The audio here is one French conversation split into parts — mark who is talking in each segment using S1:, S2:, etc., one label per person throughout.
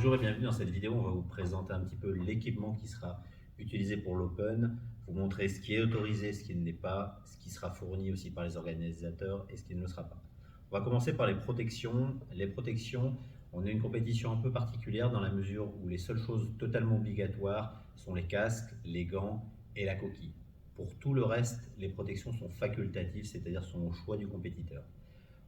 S1: Bonjour et bienvenue dans cette vidéo. On va vous présenter un petit peu l'équipement qui sera utilisé pour l'Open, vous montrer ce qui est autorisé, ce qui ne l'est pas, ce qui sera fourni aussi par les organisateurs et ce qui ne le sera pas. On va commencer par les protections. Les protections, on a une compétition un peu particulière dans la mesure où les seules choses totalement obligatoires sont les casques, les gants et la coquille. Pour tout le reste, les protections sont facultatives, c'est-à-dire sont au choix du compétiteur.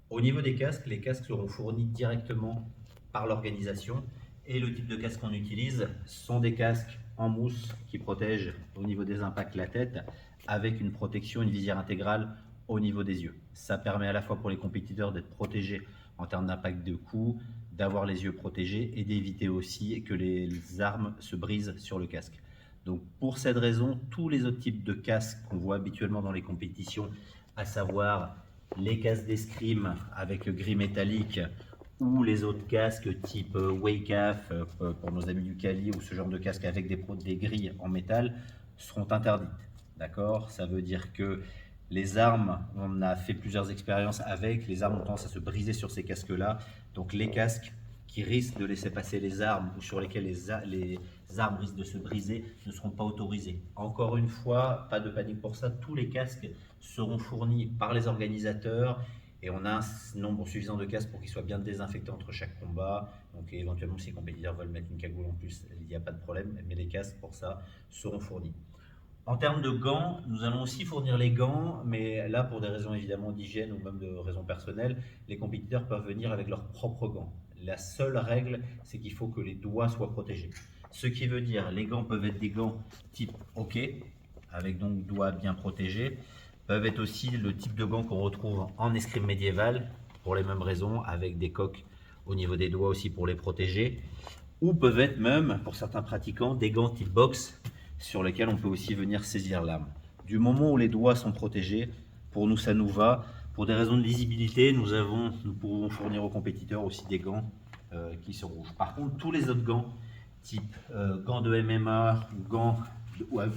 S1: Au niveau des casques, les casques seront fournis directement par l'organisation et le type de casque qu'on utilise sont des casques en mousse qui protègent au niveau des impacts la tête avec une protection, une visière intégrale au niveau des yeux. Ça permet à la fois pour les compétiteurs d'être protégés en termes d'impact de coup, d'avoir les yeux protégés et d'éviter aussi que les armes se brisent sur le casque. Donc pour cette raison, tous les autres types de casques qu'on voit habituellement dans les compétitions, à savoir les casques d'escrime avec le gris métallique ou les autres casques type Wake-Af pour nos amis du Cali ou ce genre de casque avec des grilles en métal seront interdites. D'accord? Ça veut dire que les armes, on a fait plusieurs expériences avec, les armes ont tendance à se briser sur ces casques-là. Donc les casques qui risquent de laisser passer les armes ou sur lesquels les armes risquent de se briser ne seront pas autorisés. Encore une fois, pas de panique pour ça, tous les casques seront fournis par les organisateurs et on a un nombre suffisant de casques pour qu'ils soient bien désinfectés entre chaque combat. Donc éventuellement, si les compétiteurs veulent mettre une cagoule en plus, il n'y a pas de problème, mais les casques pour ça seront fournis. En termes de gants, nous allons aussi fournir les gants, mais là, pour des raisons évidemment d'hygiène ou même de raisons personnelles, les compétiteurs peuvent venir avec leurs propres gants. La seule règle, c'est qu'il faut que les doigts soient protégés. Ce qui veut dire, les gants peuvent être des gants type hockey, avec donc doigts bien protégés, peuvent être aussi le type de gants qu'on retrouve en escrime médiévale, pour les mêmes raisons, avec des coques au niveau des doigts aussi pour les protéger, ou peuvent être même, pour certains pratiquants, des gants type boxe, sur lesquels on peut aussi venir saisir l'arme. Du moment où les doigts sont protégés, pour nous ça nous va. Pour des raisons de lisibilité, nous pouvons fournir aux compétiteurs aussi des gants qui sont rouges. Par contre, tous les autres gants, type gants de MMA ou gants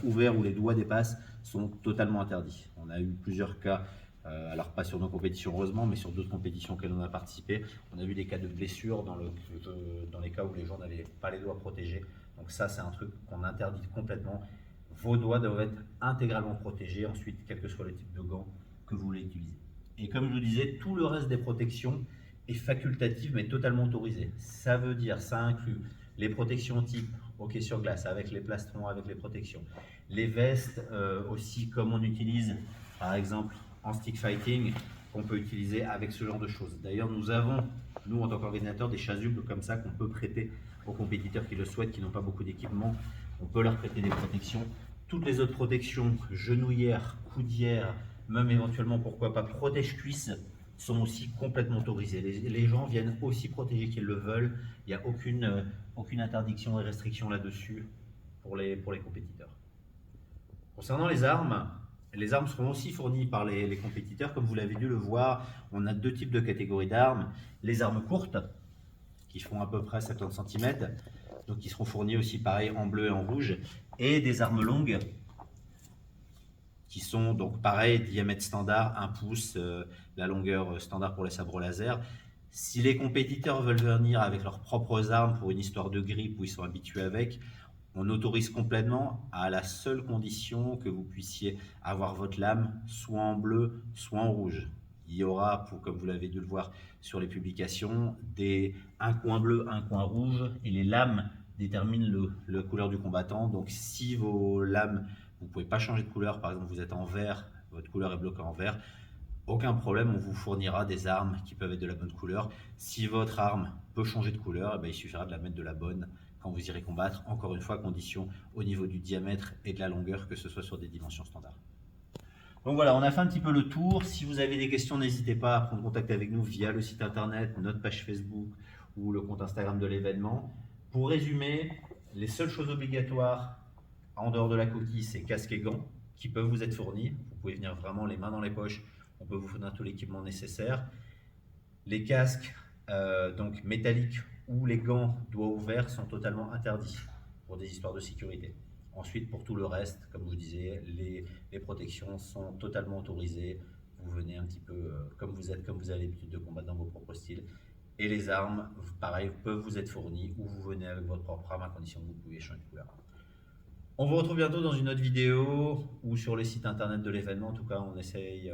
S1: ouverts où les doigts dépassent, sont totalement interdits. On a eu plusieurs cas, alors pas sur nos compétitions heureusement, mais sur d'autres compétitions auxquelles on a participé. On a vu des cas de blessures dans les cas où les gens n'avaient pas les doigts protégés. Donc ça, c'est un truc qu'on interdit complètement. Vos doigts doivent être intégralement protégés, ensuite, quel que soit le type de gants que vous voulez utiliser. Et comme je vous disais, tout le reste des protections est facultatif, mais totalement autorisé. Ça veut dire, ça inclut les protections type hockey sur glace, avec les plastrons, avec les protections. Les vestes aussi, comme on utilise, par exemple, en stick fighting, qu'on peut utiliser avec ce genre de choses. D'ailleurs, nous avons, nous, en tant qu'organisateurs, des chasubles comme ça qu'on peut prêter aux compétiteurs qui le souhaitent, qui n'ont pas beaucoup d'équipement. On peut leur prêter des protections. Toutes les autres protections, genouillères, coudières, même éventuellement, pourquoi pas, protège-cuisses, sont aussi complètement autorisées. Les gens viennent aussi protégés qu'ils le veulent. Il n'y a aucune interdiction et restriction là-dessus pour les compétiteurs. Concernant les armes seront aussi fournies par les compétiteurs. Comme vous l'avez dû le voir, on a deux types de catégories d'armes. Les armes courtes, qui font à peu près 50 cm, donc qui seront fournies aussi pareil en bleu et en rouge, et des armes longues, qui sont donc pareil, diamètre standard, 1 pouce, la longueur standard pour les sabres laser. Si les compétiteurs veulent venir avec leurs propres armes pour une histoire de grippe où ils sont habitués avec, on autorise complètement à la seule condition que vous puissiez avoir votre lame soit en bleu, soit en rouge. Il y aura, comme vous l'avez dû le voir sur les publications, un coin bleu, un coin rouge, et les lames déterminent la couleur du combattant. Donc si vos lames, vous ne pouvez pas changer de couleur, par exemple vous êtes en vert, votre couleur est bloquée en vert, aucun problème, on vous fournira des armes qui peuvent être de la bonne couleur. Si votre arme peut changer de couleur, eh bien, il suffira de la mettre de la bonne quand vous irez combattre. Encore une fois, condition au niveau du diamètre et de la longueur, que ce soit sur des dimensions standards. Donc voilà, on a fait un petit peu le tour. Si vous avez des questions, n'hésitez pas à prendre contact avec nous via le site internet, notre page Facebook ou le compte Instagram de l'événement. Pour résumer, les seules choses obligatoires en dehors de la coquille, c'est casque et gants qui peuvent vous être fournis. Vous pouvez venir vraiment les mains dans les poches. On peut vous fournir tout l'équipement nécessaire. Les casques donc métalliques ou les gants doigts ouverts sont totalement interdits pour des histoires de sécurité. Ensuite, pour tout le reste, comme je vous disais, les protections sont totalement autorisées. Vous venez un petit peu comme vous êtes, comme vous avez l'habitude de combattre dans vos propres styles. Et les armes, pareil, peuvent vous être fournies ou vous venez avec votre propre arme à condition que vous pouvez changer de couleur. On vous retrouve bientôt dans une autre vidéo ou sur les sites internet de l'événement. En tout cas, on essaye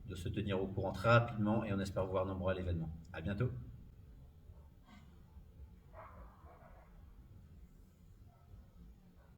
S1: de se tenir au courant très rapidement et on espère vous voir nombreux à l'événement. À bientôt.